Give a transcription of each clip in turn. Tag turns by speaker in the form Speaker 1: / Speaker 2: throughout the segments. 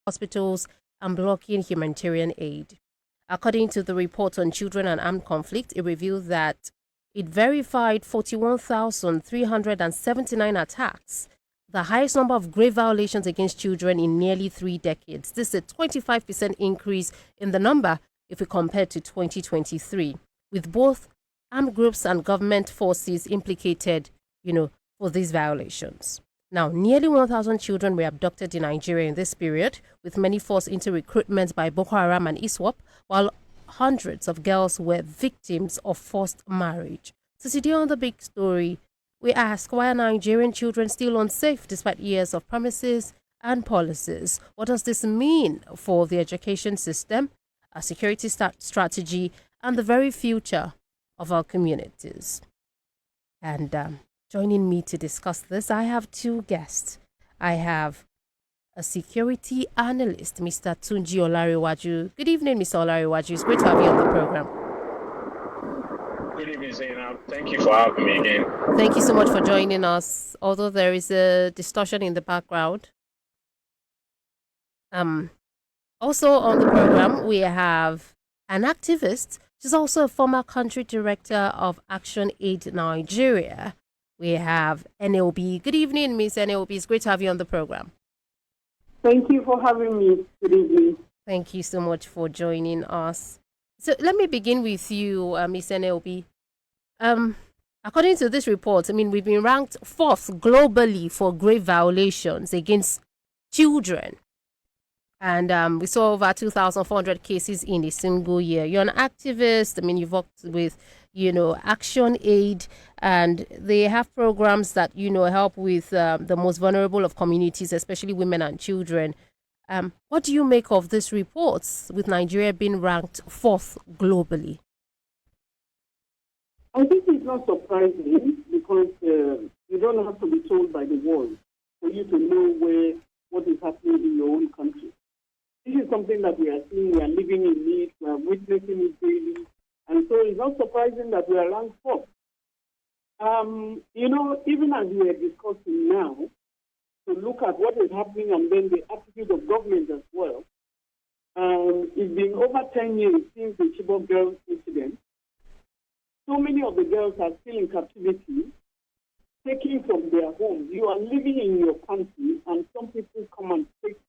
Speaker 1: hospitals and blocking humanitarian aid. According to the report on children and armed conflict, it revealed that it verified 41,379 attacks, the highest number of grave violations against children in nearly 3 decades. This is a 25% increase in the number if we compare to 2023, with both armed groups and government forces implicated, for these violations. Now, nearly 1,000 children were abducted in Nigeria in this period, with many forced into recruitment by Boko Haram and ISWAP, while hundreds of girls were victims of forced marriage. So today on The Big Story, we ask, why are Nigerian children still unsafe despite years of promises and policies? What does this mean for the education system, our security strategy, and the very future of our communities? And joining me to discuss this, I have two guests. I have a security analyst, Mr. Tunji Olariwaju. Good evening, Mr. Olariwaju. It's great to have you on the program.
Speaker 2: Good evening, Zainab. Thank you for having me again.
Speaker 1: Thank you so much for joining us, although there is a distortion in the background. Also on the program, we have an activist. She's also a former country director of Action Aid Nigeria. We have NLB. Good evening, Miss NLB. It's great to have you on the program.
Speaker 3: Thank you for having me. Good evening.
Speaker 1: Thank you so much for joining us. So let me begin with you, Miss NLB. According to this report, we've been ranked 4th globally for grave violations against children. And we saw over 2,400 cases in a single year. You're an activist. You've worked with, Action Aid, and they have programs that, help with the most vulnerable of communities, especially women and children. What do you make of these reports with Nigeria being ranked 4th globally?
Speaker 3: I think it's not surprising because you don't have to be told by the world for you to know what is happening in your own country. This is something that we are seeing, we are living in it, we are witnessing it daily, and so it's not surprising that we are ranked 4th. Even as we are discussing now, to look at what is happening and then the attitude of government as well. It's been over 10 years since the Chibok girls incident. So many of the girls are still in captivity, taken from their homes. You are living in your country, and some people come and take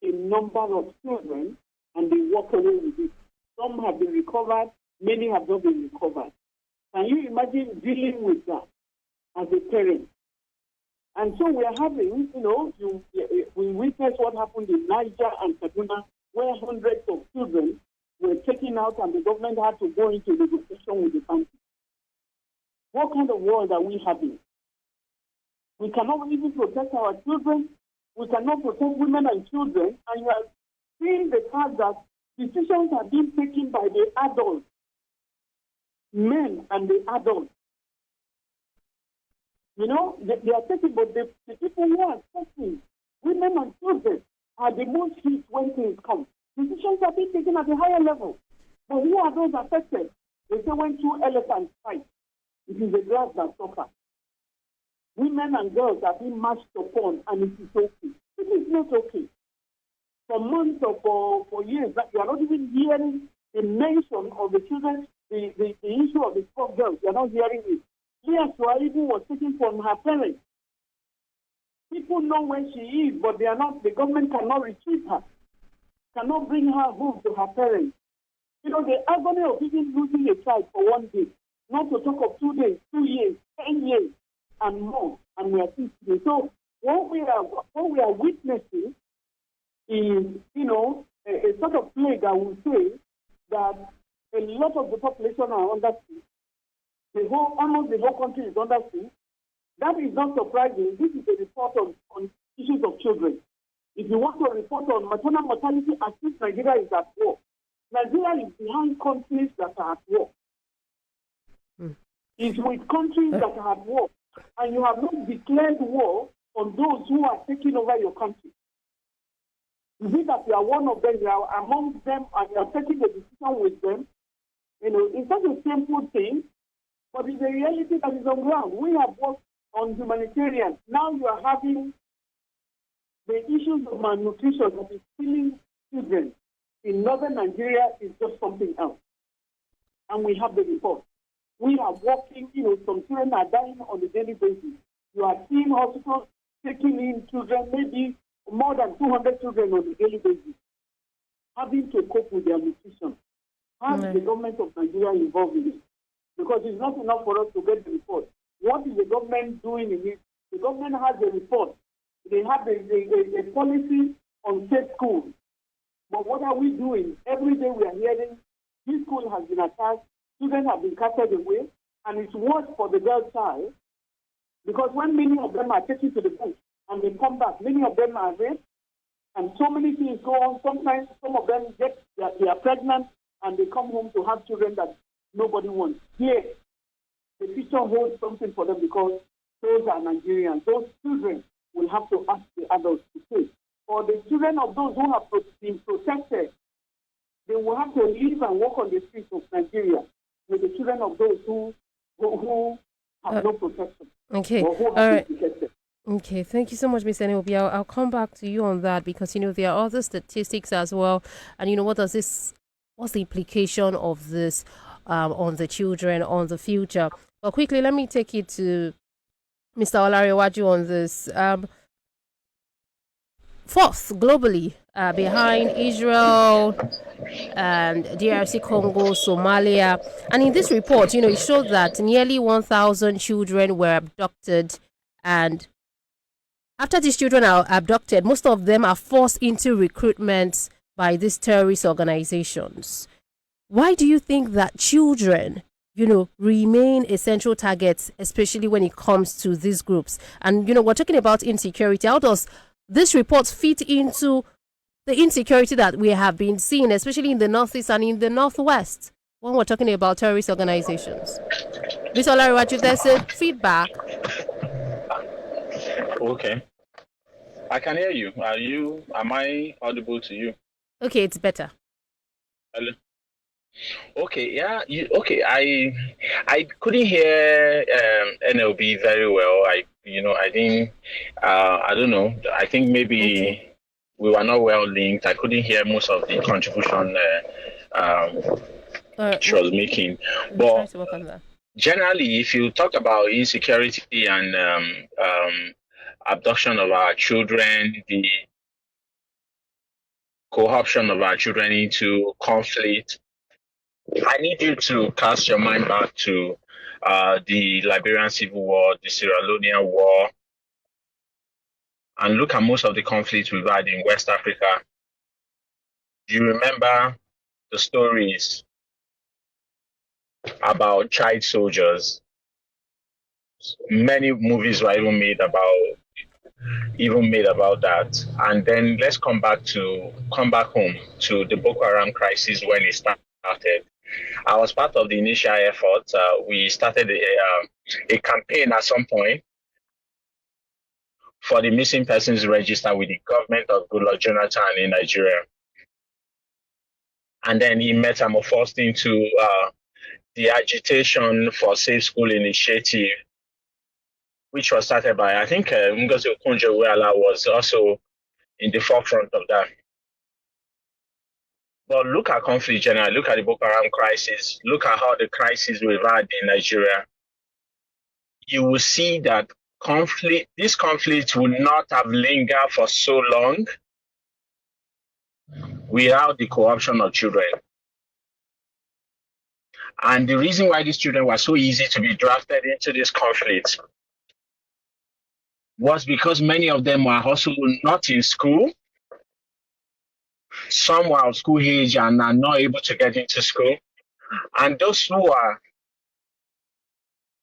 Speaker 3: a number of children and they walk away with it. Some have been recovered, many have not been recovered. Can you imagine dealing with that as a parent? And so we are having, we witnessed what happened in Niger and Kaduna, where hundreds of children were taken out and the government had to go into negotiation with the country. What kind of world are we having? We cannot even protect our children. We cannot protect women and children, and you are seeing the fact that decisions are being taken by the adults, men and the adults. They are taken, but the people who are suffering, women and children, are the most hit when things come. Decisions are being taken at a higher level. But who are those affected? They say when 2 elephants fight, it is the grass that suffers. Women and girls are being marched upon, and it is okay. It is not okay. For months or for years, that you are not even hearing the mention of the children, the issue of the 4 girls. You are not hearing it. Leah Suaribu was taken from her parents. People know where she is, but they are not. The government cannot retrieve her, cannot bring her home to her parents. The agony of even losing a child for 1 day, not to talk of 2 days, 2 years, 10 years, and more, and we are thinking. So what we are witnessing is, a sort of plague, I would say, that a lot of the population are under siege. Almost the whole country is under siege. That is not surprising. This is a report on issues of children. If you want to report on maternal mortality, as if Nigeria is at war. Nigeria is behind countries that are at war. It's with countries that are at war. And you have not declared war on those who are taking over your country. Is it that you are one of them, you are among them, and you are taking a decision with them? It's not a simple thing, but it's a reality that is on ground. We have worked on humanitarian. Now you are having the issues of malnutrition that is killing children in northern Nigeria is just something else. And we have the report. We are working, some children are dying on a daily basis. You are seeing hospitals taking in children, maybe more than 200 children on a daily basis, having to cope with their nutrition. How is the government of Nigeria involved in it? Because it's not enough for us to get the report. What is the government doing in it? The government has a report. They have a policy on safe schools. But what are we doing? Every day we are hearing this school has been attacked, children have been casted away, and it's worse for the girl child because when many of them are taken to the bush and they come back, many of them are raped, and so many things go on. Sometimes some of them they are pregnant and they come home to have children that nobody wants. Here, the future holds something for them because those are Nigerians. Those children will have to ask the adults to pay. For the children of those who have been protected, they will have to live and walk on the streets of Nigeria with the children of those who have no protection.
Speaker 1: Okay.
Speaker 3: Or who have
Speaker 1: All right.
Speaker 3: been protected.
Speaker 1: Okay, thank you so much, Mr. Niobi. I'll come back to you on that because, there are other statistics as well. And, what's the implication of this on the children, on the future? But quickly, let me take it to Mr. Olarewaju on this. Fourth, globally, behind Israel and DRC Congo, Somalia. And in this report, it showed that nearly 1,000 children were abducted, and after these children are abducted, most of them are forced into recruitment by these terrorist organizations. Why do you think that children, remain essential targets, especially when it comes to these groups? And, we're talking about insecurity. How does this report fit into the insecurity that we have been seeing, especially in the Northeast and in the Northwest, when we're talking about terrorist organizations? Mr. Olarewaju, there's a feedback.
Speaker 2: Okay. I can hear you. Am I audible to you?
Speaker 1: Okay, it's better.
Speaker 2: Hello. Okay, yeah. Okay, I couldn't hear NLB very well. I didn't. I don't know. I think maybe we were not well linked. I couldn't hear most of the contribution she was making. But
Speaker 1: try to work on that.
Speaker 2: Generally, if you talk about insecurity and abduction of our children, the co-option of our children into conflict, I need you to cast your mind back to the Liberian Civil War, the Sierra Leonean War, and look at most of the conflicts we've had in West Africa. Do you remember the stories about child soldiers? Many movies were even made about that. And then let's come back home to the Boko Haram crisis when it started. I was part of the initial effort. We started a campaign at some point for the missing persons register with the government of Goodluck Jonathan in Nigeria. And then he metamorphosed into the agitation for Safe School Initiative, which was started by, I think, Ngozi Okonjo-Iweala was also in the forefront of that. But look at conflict generally, look at the Boko Haram crisis, look at how the crisis we've had in Nigeria. You will see that this conflict would not have lingered for so long without the corruption of children. And the reason why these children were so easy to be drafted into this conflict was because many of them were also not in school. Some were of school age and are not able to get into school. And those who are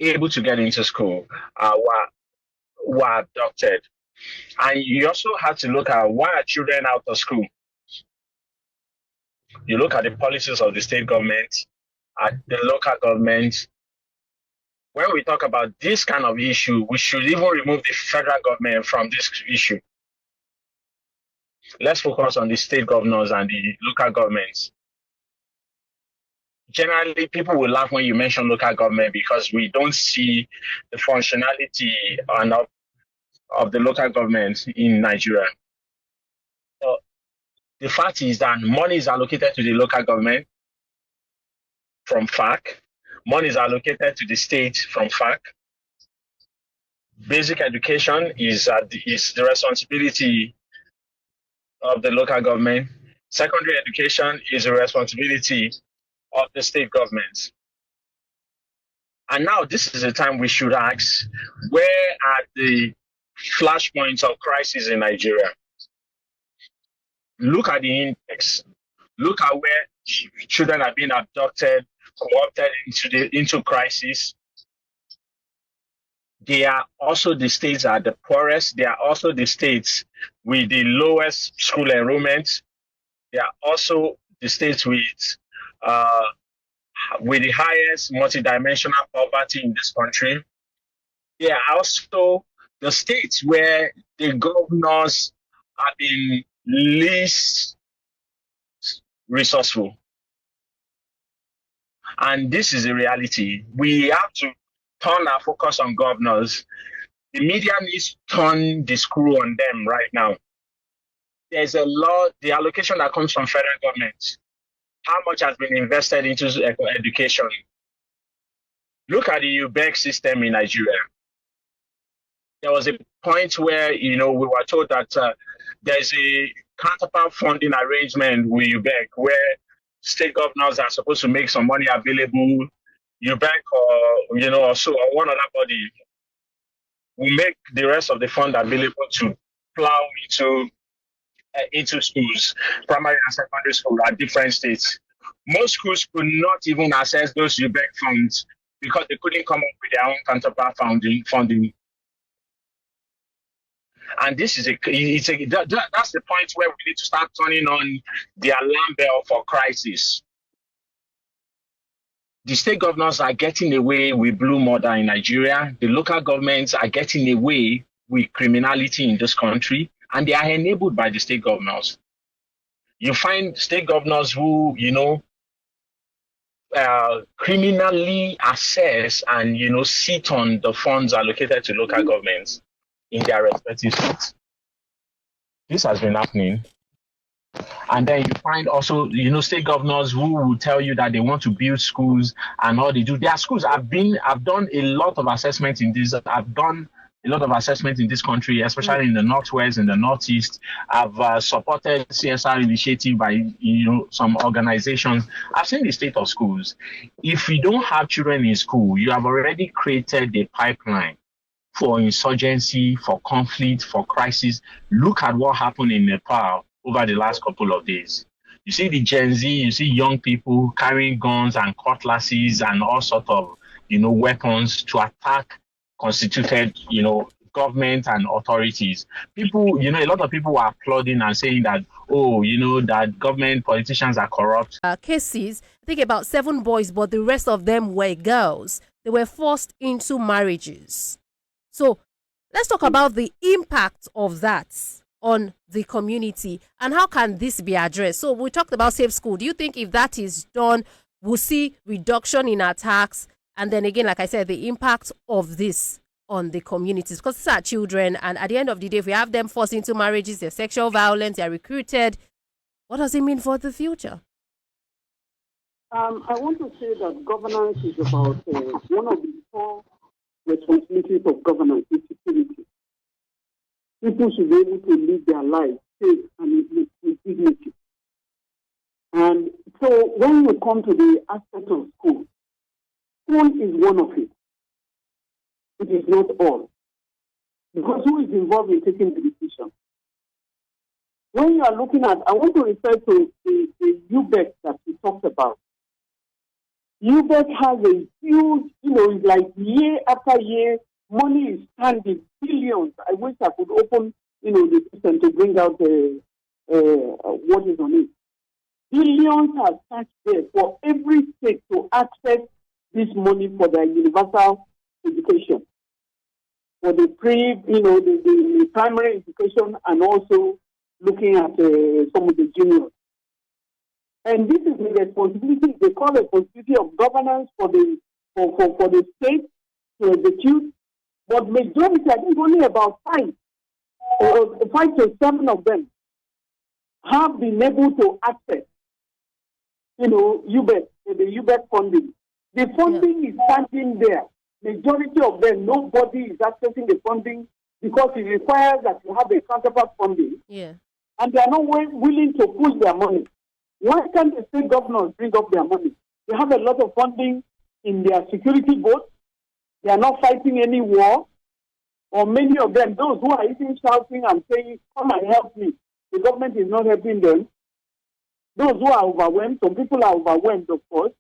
Speaker 2: able to get into school were abducted. And you also have to look at why are children out of school. You look at the policies of the state government, at the local government. When we talk about this kind of issue, we should even remove the federal government from this issue. Let's focus on the state governors and the local governments. Generally, people will laugh when you mention local government because we don't see the functionality of the local government in Nigeria. The fact is that money is allocated to the local government from FAC. Money is allocated to the state from FAC. Basic education is the responsibility of the local government. Secondary education is the responsibility of the state governments. And now this is the time we should ask, where are the flashpoints of crisis in Nigeria? Look at the index. Look at where children are being abducted, co-opted into crisis. They are also the states that are the poorest. They are also the states with the lowest school enrollment. They are also the states with the highest multidimensional poverty in this country. They are also the states where the governors have been least resourceful. And this is a reality. We have to turn our focus on governors. The media needs to turn the screw on them right now. There's a lot, the allocation that comes from federal government, how much has been invested into education? Look at the UBEC system in Nigeria. There was a point where, we were told that there's a counterpart funding arrangement with UBEC where state governors are supposed to make some money available. UBEC or one other body will make the rest of the fund available to plow into schools, primary and secondary school at different states. Most schools could not even access those UBEC funds because they couldn't come up with their own counterpart funding. And this is that's the point where we need to start turning on the alarm bell for crisis. The state governors are getting away with blue murder in Nigeria. The local governments are getting away with criminality in this country, and they are enabled by the state governors. You find state governors who, criminally assess and, sit on the funds allocated to local governments in their respective states. This has been happening. And then you find also, state governors who will tell you that they want to build schools and all they do. Their schools I've done a lot of assessment in this. I've done a lot of assessment in this country, especially in the Northwest, in the Northeast. I've supported CSR initiative by, some organizations. I've seen the state of schools. If you don't have children in school, you have already created a pipeline for insurgency, for conflict, for crisis. Look at what happened in Nepal over the last couple of days. You see the Gen Z, you see young people carrying guns and cutlasses and all sorts of, weapons to attack constituted, government and authorities. People, a lot of people were applauding and saying that, that government politicians are corrupt.
Speaker 1: Cases, I think about 7 boys, but the rest of them were girls. They were forced into marriages. So let's talk about the impact of that on the community and how can this be addressed. So we talked about safe school. Do you think if that is done, we'll see reduction in attacks? And then again, like I said, the impact of this on the communities, because these are children, and at the end of the day, if we have them forced into marriages, there's sexual violence, they're recruited, what does it mean for the future?
Speaker 3: I want to say that governance is about one of the core responsibilities of governance is security. People should be able to live their lives safe and with dignity. And so when you come to the aspect of school is one of it. It is not all. Because who is involved in taking the decision? When you are looking at, I want to refer to the UBEC that we talked about. UBEC has a huge, it's like year after year, money is standing, billions. I wish I could open, the system to bring out what is on it. Billions are stashed there for every state to access this money for their universal education, for the the primary education, and also looking at some of the juniors. And this is the responsibility, they call it responsibility of governance for the state to execute. But majority, I think only about 5 to 7 of them have been able to access, UBEC, the UBEC funding. The funding is standing there. Majority of them, nobody is accessing the funding because it requires that you have a counterpart funding.
Speaker 1: Yeah.
Speaker 3: And they are not willing to push their money. Why can't the state governors bring up their money? They have a lot of funding in their security votes. They are not fighting any war. Or many of them, those who are even shouting and saying, come and help me. The government is not helping them. Those who are overwhelmed, some people are overwhelmed, of course.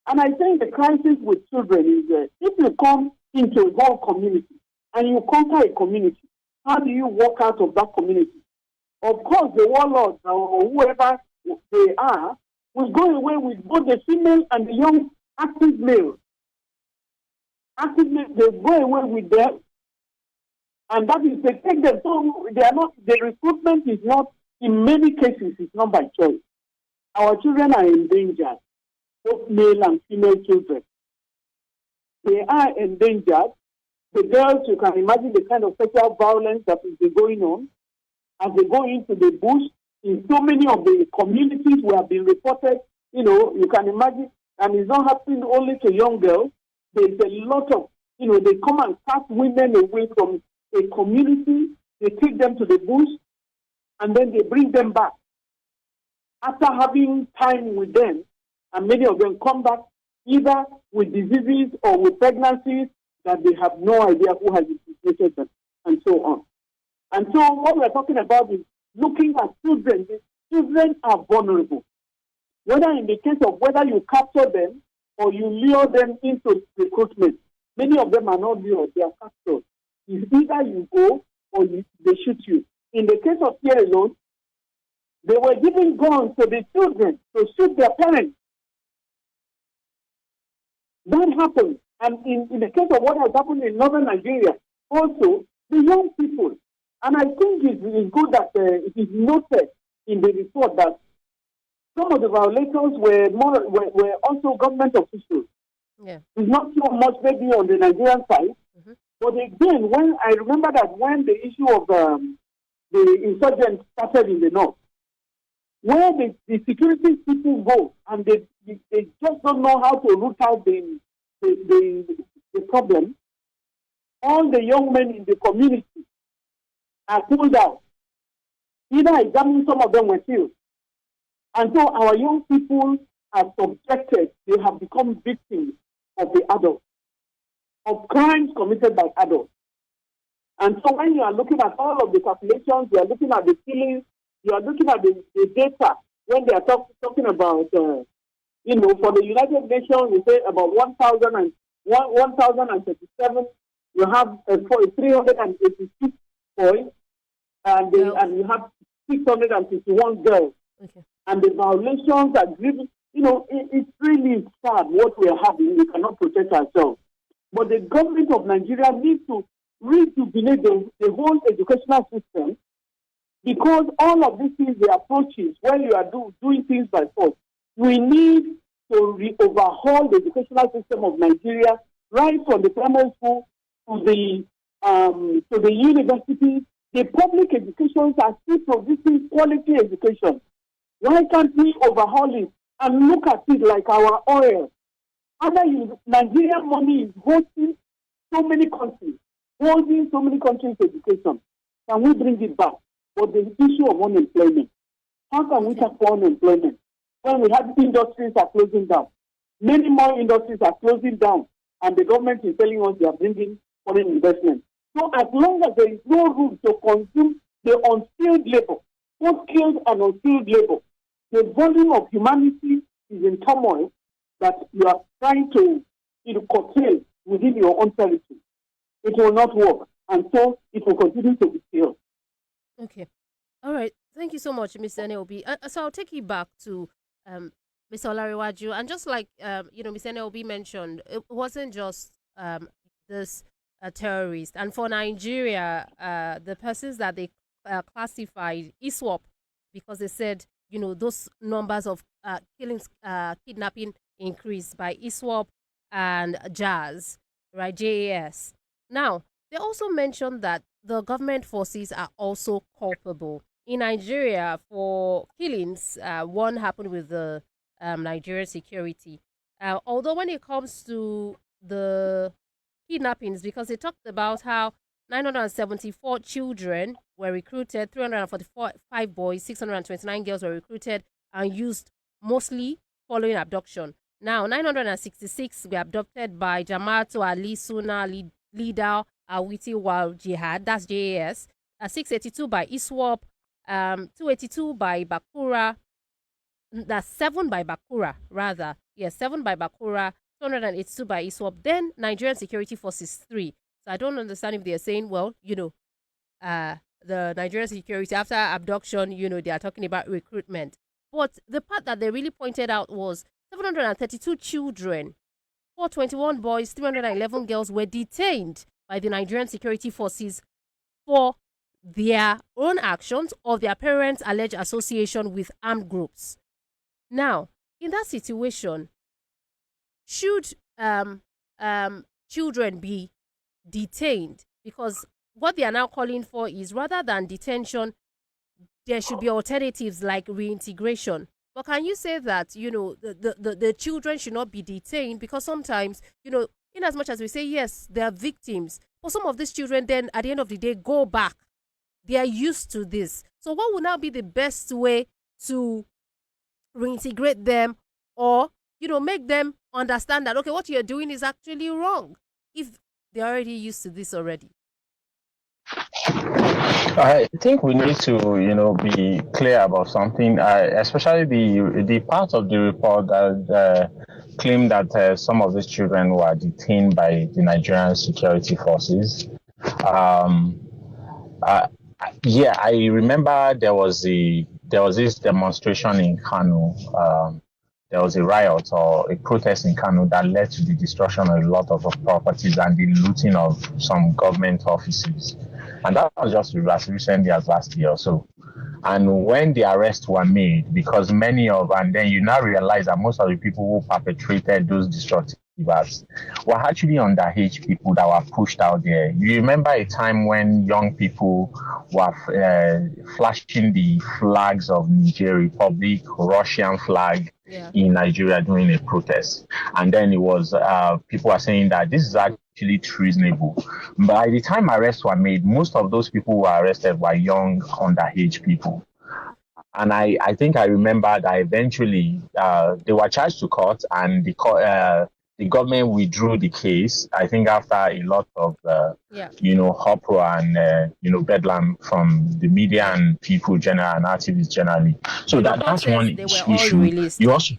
Speaker 3: And I think the crisis with children is if you come into a whole community and you conquer a community, how do you walk out of that community? Of course, the warlords or whoever they are will go away with both the female and the young active males. Active males, they go away with them, and that is they take them. So they are not. The recruitment is not. In many cases, it's not by choice. Our children are endangered, both male and female children. They are endangered. The girls, you can imagine the kind of sexual violence that is going on as they go into the bush. In so many of the communities who have been reported, you can imagine, and it's not happening only to young girls. There's a lot of, they come and cast women away from a community, they take them to the bush, and then they bring them back. After having time with them, and many of them come back either with diseases or with pregnancies that they have no idea who has infected them, and so on. And so what we're talking about is looking at children. The children are vulnerable. Whether in the case of whether you capture them or you lure them into recruitment, many of them are not lured, they are captured. It's either you go or they shoot you. In the case of Sierra Leone, they were giving guns to the children to shoot their parents. That happened. And in the case of what has happened in northern Nigeria, also, the young people. And I think it's good that it is noted in the report that some of the violators were also government officials.
Speaker 1: Yeah.
Speaker 3: It's not so much maybe on the Nigerian side. Mm-hmm. But again, when I remember that when the issue of the insurgents started in the north, where the security people go and they just don't know how to root out the problem, all the young men in the community are pulled out. Either examining, some of them were killed. And so our young people are subjected, they have become victims of the adults, of crimes committed by adults. And so when you are looking at all of the calculations, you are looking at the killings, you are looking at the data, when they are talking about, for the United Nations, we say about 1,037, you have 386 boys, and you have 651 girls.
Speaker 1: Okay.
Speaker 3: And the violations are driven, it's really sad what we are having. We cannot protect ourselves. But the government of Nigeria needs to rejuvenate the whole educational system, because all of these things, the approaches, when you are doing things by force, we need to overhaul the educational system of Nigeria, right from the primary school to the university. The public educations are still producing quality education. Why can't we overhaul it and look at it like our oil? Nigerian money is hosting so many countries, holding so many countries' education. Can we bring it back? But the issue of unemployment, how can we tackle unemployment when we have industries are closing down? Many more industries are closing down, and the government is telling us they are bringing foreign investment. So as long as there is no room to consume the unskilled labor, both skilled and unskilled labor, the volume of humanity is in turmoil that you are trying to curtail within your own territory. It will not work, and so it will continue to be killed.
Speaker 1: Okay. All right. Thank you so much, Mr. Neobi. So I'll take you back to Mr. Olariwaju. And just like, Mr. Neobi mentioned, it wasn't just this terrorist. And for Nigeria, the persons that they classified ISWAP, because they said, those numbers of killings, kidnapping increased by ISWAP and JAS, right? JAS. Now, they also mentioned that the government forces are also culpable. in Nigeria for killings, one happened with the Nigerian security. Although when it comes to the kidnappings, because they talked about how 974 children were recruited, 345 boys, 629 girls were recruited and used mostly following abduction. Now, 966 were abducted by Jamaatu Ali Suna leader Awiti Wal Jihad, that's JAS, 682 by ISWAP, 282 by Bakura, that's 7 by Bakura, rather. Yes, 7 by Bakura, 282 by ISWAP. Then Nigerian Security Forces 3. So I don't understand if they're saying, well, the Nigerian security after abduction, they are talking about recruitment. But the part that they really pointed out was 732 children, 421 boys, 311 girls were detained by the Nigerian security forces for their own actions or their parents' alleged association with armed groups. Now, in that situation, should children be detained? Because what they are now calling for is, rather than detention, there should be alternatives like reintegration. But can you say that, the children should not be detained? Because sometimes, in as much as we say, yes, they are victims, but some of these children then, at the end of the day, go back. They are used to this. So what would now be the best way to reintegrate them, or, make them understand that, okay, what you're doing is actually wrong, if they're already used to this already?
Speaker 2: I think we need to, be clear about something, especially the part of the report that claimed that some of these children were detained by the Nigerian security forces. Yeah, I remember there was this demonstration in Kano. There was a riot or a protest in Kano that led to the destruction of a lot of properties and the looting of some government offices. And that was just as recently as last year or so. And when the arrests were made, because and then you now realize that most of the people who perpetrated those destructive acts were actually underage people that were pushed out there. You remember a time when young people were flashing the flags of Niger Republic, Russian flag, in Nigeria during a protest. And then it was, people were saying that this is actually treasonable. By the time arrests were made, most of those people who were arrested were young, underage people. And I think I remember that eventually they were charged to court, and the government withdrew the case, I think after a lot of, uproar and, bedlam from the media and people generally and activists generally. So that's one issue. You also,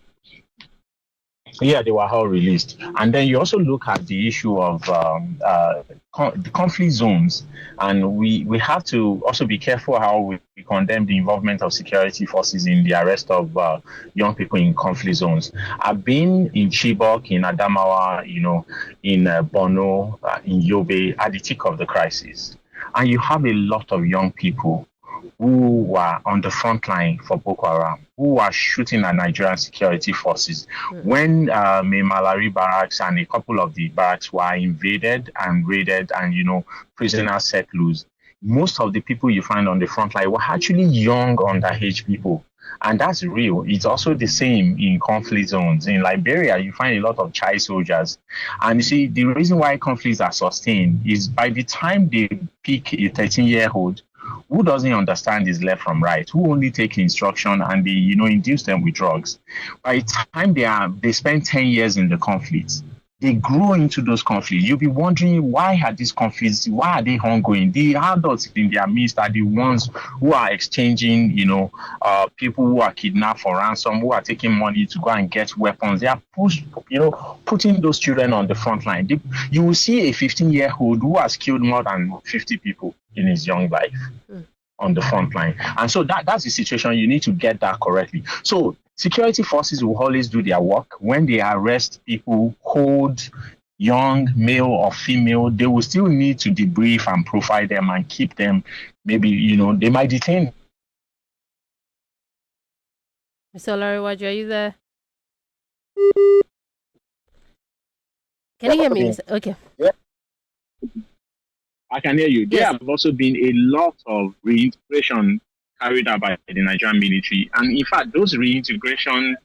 Speaker 2: they were all released. And then you also look at the issue of the conflict zones. And we have to also be careful how we condemn the involvement of security forces in the arrest of young people in conflict zones. I've been in Chibok, in Adamawa, in Borno, in Yobe, at the thick of the crisis. And you have a lot of young people who were on the front line for Boko Haram, who were shooting at Nigerian security forces. When Malari barracks and a couple of the barracks were invaded and raided and, prisoners set loose, most of the people you find on the front line were actually young, underage people. And that's real. It's also the same in conflict zones. In Liberia, you find a lot of child soldiers. And you see, the reason why conflicts are sustained is by the time they pick a 13-year-old, who doesn't understand his left from right, who only take instruction and they, induce them with drugs. By the time they spend 10 years in the conflicts, they grow into those conflicts. You'll be wondering, why are these conflicts, why are they ongoing? The adults in their midst are the ones who are exchanging, people who are kidnapped for ransom, who are taking money to go and get weapons. They are putting those children on the front line. You will see a 15-year-old who has killed more than 50 people in his young life on the front line. And so that's the situation. You need to get that correctly. So security forces will always do their work. When they arrest people, hold young, male or female, they will still need to debrief and profile them and keep them. Maybe, they might detain.
Speaker 1: Mr. Olariwaju, are you there? Can you hear me? Okay.
Speaker 2: Yeah. I can hear you. There have also been a lot of reintegration carried out by the Nigerian military. And in fact, those reintegration,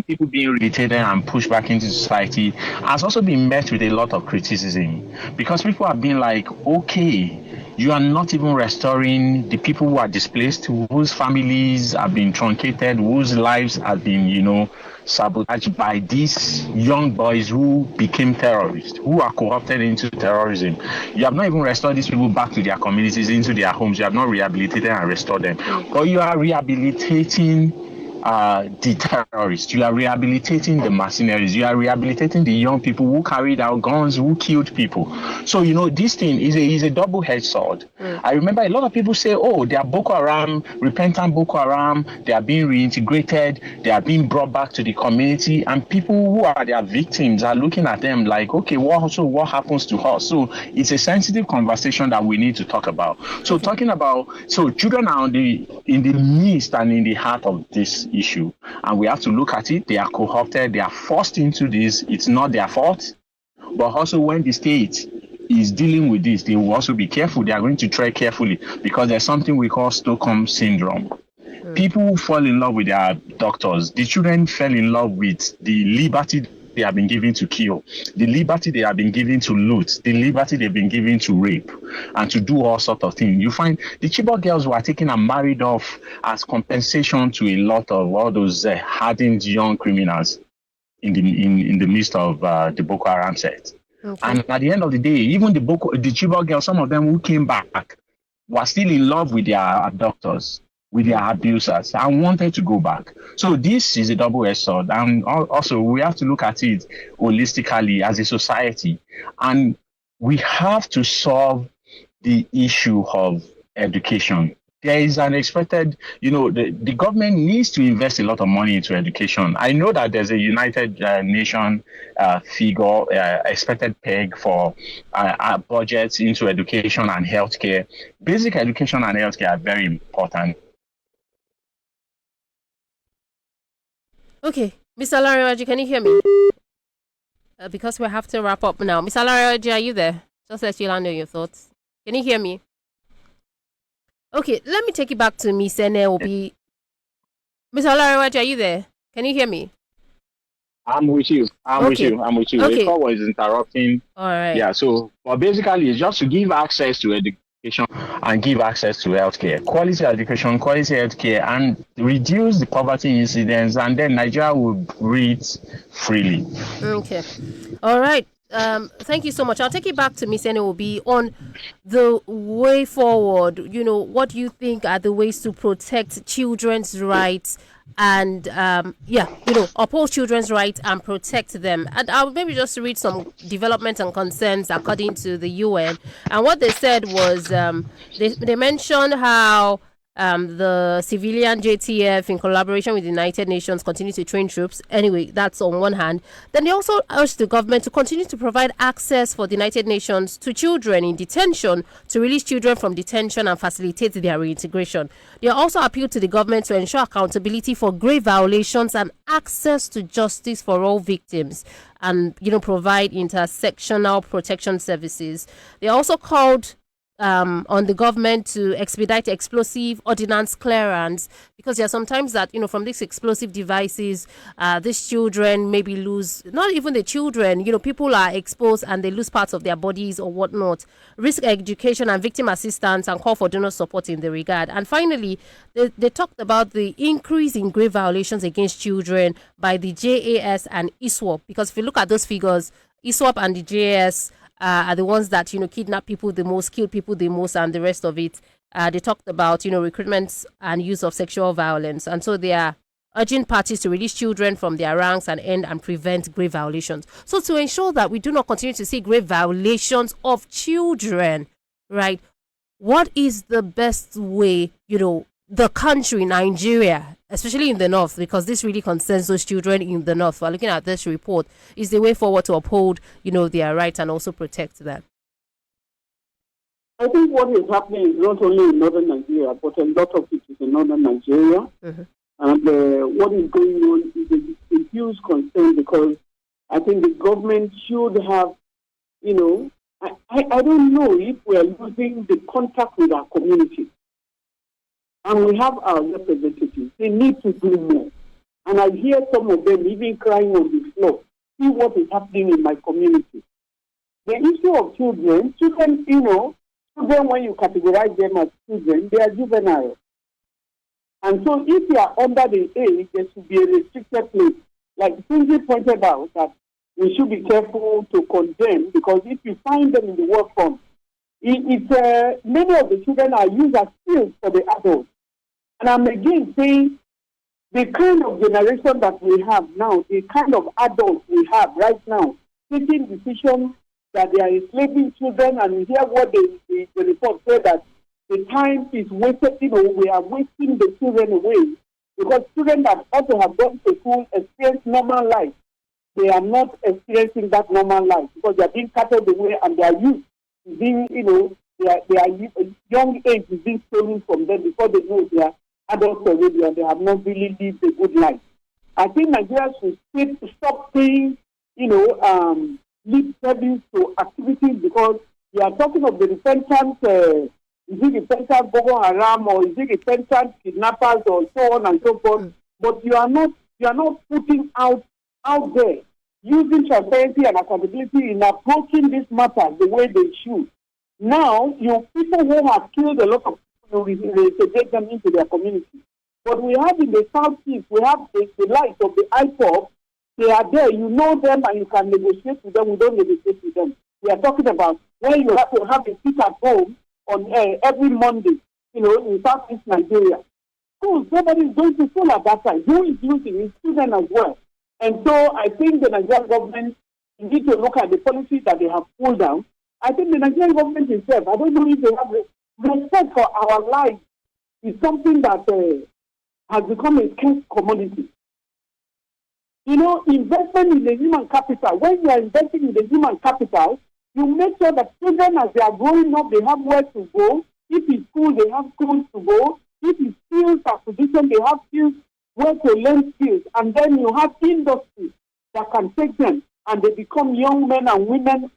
Speaker 2: people being reintegrated and pushed back into society has also been met with a lot of criticism because people have been like, okay, you are not even restoring the people who are displaced, whose families have been truncated, whose lives have been, sabotaged by these young boys who became terrorists, who are co-opted into terrorism. You have not even restored these people back to their communities, into their homes. You have not rehabilitated and restored them. But you are rehabilitating the terrorists. You are rehabilitating the mercenaries. You are rehabilitating the young people who carried out guns, who killed people. So, this thing is a double-edged sword. I remember a lot of people say, oh, they are Boko Haram, repentant Boko Haram, they are being reintegrated, they are being brought back to the community, and people who are their victims are looking at them like, okay, what happens to us? So it's a sensitive conversation that we need to talk about. So children are in the midst and in the heart of this issue, and we have to look at it. They are co-opted, they are forced into this. It's not their fault, but also when the state is dealing with this, they will also be careful. They are going to tread carefully because there's something we call Stockholm syndrome. People fall in love with their doctors. The children fell in love with the liberty they have been given to kill, the liberty they have been given to loot, the liberty they've been given to rape and to do all sorts of things. You find the Chibok girls were taken and married off as compensation to a lot of all those hardened young criminals in the midst of the Boko Haram set. Okay. And at the end of the day, even the Chibok girls, some of them who came back were still in love with their abductors, with their abusers, and wanted to go back. So this is a double-edged sword. And also, we have to look at it holistically as a society. And we have to solve the issue of education. There is an expected, the government needs to invest a lot of money into education. I know that there's a United Nations figure, expected peg for budgets into education and healthcare. Basic education and healthcare are very important.
Speaker 1: Okay, Mr. Lariwaji, can you hear me? Because we have to wrap up now. Mr. Lariwaji, are you there? Just let you land on your thoughts. Can you hear me? Okay, let me take it back to Miss Obi. Mr. Lariwaji, are you there? Can you hear me?
Speaker 2: I'm with you. I'm with you.
Speaker 1: Okay.
Speaker 2: The call was interrupting.
Speaker 1: All right.
Speaker 2: Yeah, so basically it's just to give access to education and give access to healthcare, quality education, quality healthcare, and reduce the poverty incidence, and then Nigeria will breathe freely.
Speaker 1: Okay. All right. Thank you so much. I'll take it back to Miss Obi on the way forward. What do you think are the ways to protect children's rights and uphold children's rights and protect them? And I'll maybe just read some developments and concerns according to the UN. And what they said was they mentioned how the civilian JTF, in collaboration with the United Nations, continue to train troops. Anyway, that's on one hand. Then they also urged the government to continue to provide access for the United Nations to children in detention, to release children from detention and facilitate their reintegration. They also appealed to the government to ensure accountability for grave violations and access to justice for all victims, and provide intersectional protection services. They also called on the government to expedite explosive ordnance clearance, because there are sometimes that from these explosive devices these children maybe lose, not even the children, people are exposed and they lose parts of their bodies or whatnot. Risk education and victim assistance, and call for donor support in the regard. And finally, they talked about the increase in grave violations against children by the JAS and ISWAP, because if you look at those figures, ISWAP and the JAS are the ones that kidnap people the most, kill people the most, and the rest of it. They talked about recruitment and use of sexual violence, and so they are urging parties to release children from their ranks and end and prevent grave violations. So to ensure that we do not continue to see grave violations of children, right? What is the best way, the country, Nigeria, especially in the north, because this really concerns those children in the north. We're looking at this report, is the way forward to uphold, their rights and also protect them?
Speaker 3: I think what is happening is not only in northern Nigeria, but a lot of it is in northern Nigeria. Mm-hmm. And what is going on is a huge concern, because I think the government should have, I don't know if we are losing the contact with our community. and we have our representatives. They need to do more. And I hear some of them even crying on the floor. See what is happening in my community. The issue of children, children, when you categorize them as children, they are juvenile. And so if you are under the age, there should be a restricted place. Like Cindy pointed out, that we should be careful to condemn, because if you find them in the workforce, many of the children are used as skills for the adults. And I'm again saying, the kind of generation that we have now, the kind of adults we have right now, taking decisions that they are enslaving children, and we hear what the report said, that the time is wasted, we are wasting the children away, because children that ought to have gone to school experience normal life, they are not experiencing that normal life, because they are being carted away, and their youth is being, their young age is being stolen from them before they know they are adults already, and they have not really lived a good life. I think Nigeria should stop paying, lip service to activities, because we are talking of the repentant, is it repentant Boko Haram, or is it repentant kidnappers, or so on and so forth. But you are not putting out there, using transparency and accountability in approaching this matter the way they should. Now, you people who have killed a lot of people, reintegrate them into their community. But we have in the Southeast, we have the likes of the IPOP. They are there, you know them, and you can negotiate with them. We don't negotiate with them. We are talking about when you have to have a sit at home on every Monday, in Southeast Nigeria. Schools, nobody is going to school at that time. Who is using it? Students as well. And so I think the Nigerian government need to look at the policies that they have pulled down. I think the Nigerian government itself, I don't know if they have respect for our lives, is something that has become a scarce commodity. Investment in the human capital. When you are investing in the human capital, you make sure that children, as they are growing up, they have where to go. If it's school, they have schools to go. If it's skills acquisition, they have skills where to learn skills. And then you have industry that can take them, and they become young men and women,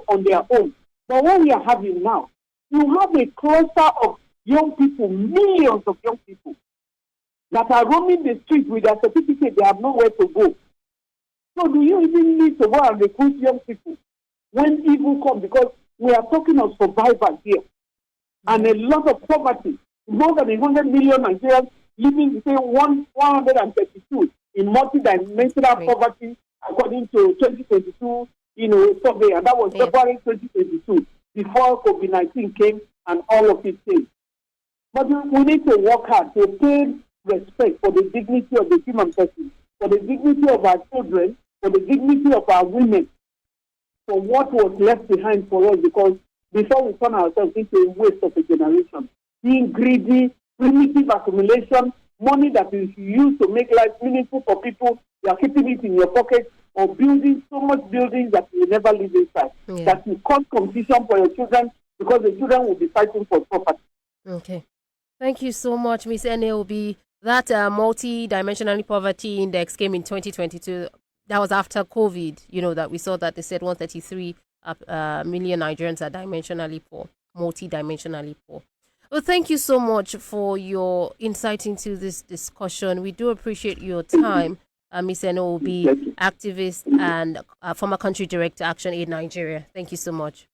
Speaker 3: on their own. But what we are having now, you have a cluster of young people, millions of young people, that are roaming the streets with their certificate. They have nowhere to go. So do you even need to go and recruit young people when evil comes? Because we are talking of survival here. And a lot of poverty. More than 100 million Nigerians living between 132 in multidimensional poverty, according to 2022 survey. And that was February 2022, before COVID-19 came and all of it came. But we need to work hard to pay respect for the dignity of the human person, for the dignity of our children, for the dignity of our women, for what was left behind for us, because before we turn ourselves into a waste of a generation, being greedy, primitive accumulation, money that is used to make life meaningful for people, you are keeping it in your pocket, or building so much buildings that you never live inside, that you cause competition for your children, because the children will be fighting for property.
Speaker 1: Okay. Thank you so much, Ms. NLB. That multi-dimensional poverty index came in 2022. That was after COVID, that we saw that they said 133 million Nigerians are dimensionally poor, multi-dimensionally poor. Well, thank you so much for your insight into this discussion. We do appreciate your time, Ms. NLB, activist and former country director, Action Aid Nigeria. Thank you so much.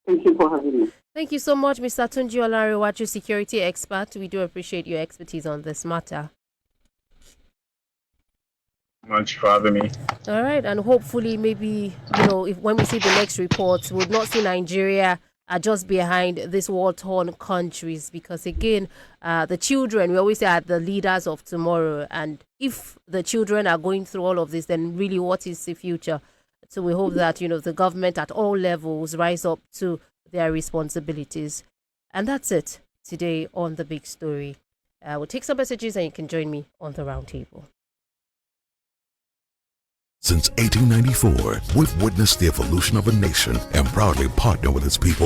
Speaker 3: Thank you for having me.
Speaker 1: Thank you so much, Mr. Tunji Olarewaju, security expert. We do appreciate your expertise on this matter.
Speaker 2: Much for having me.
Speaker 1: All right, and hopefully, maybe if when we see the next reports, we'll not see Nigeria just behind these war-torn countries, because again, the children, we always say, are the leaders of tomorrow, and if the children are going through all of this, then really, what is the future? So we hope that the government at all levels rise up to their responsibilities. And that's it today on The Big Story. We'll take some messages and you can join me on the roundtable.
Speaker 4: Since 1894, we've witnessed the evolution of a nation and proudly partner with its people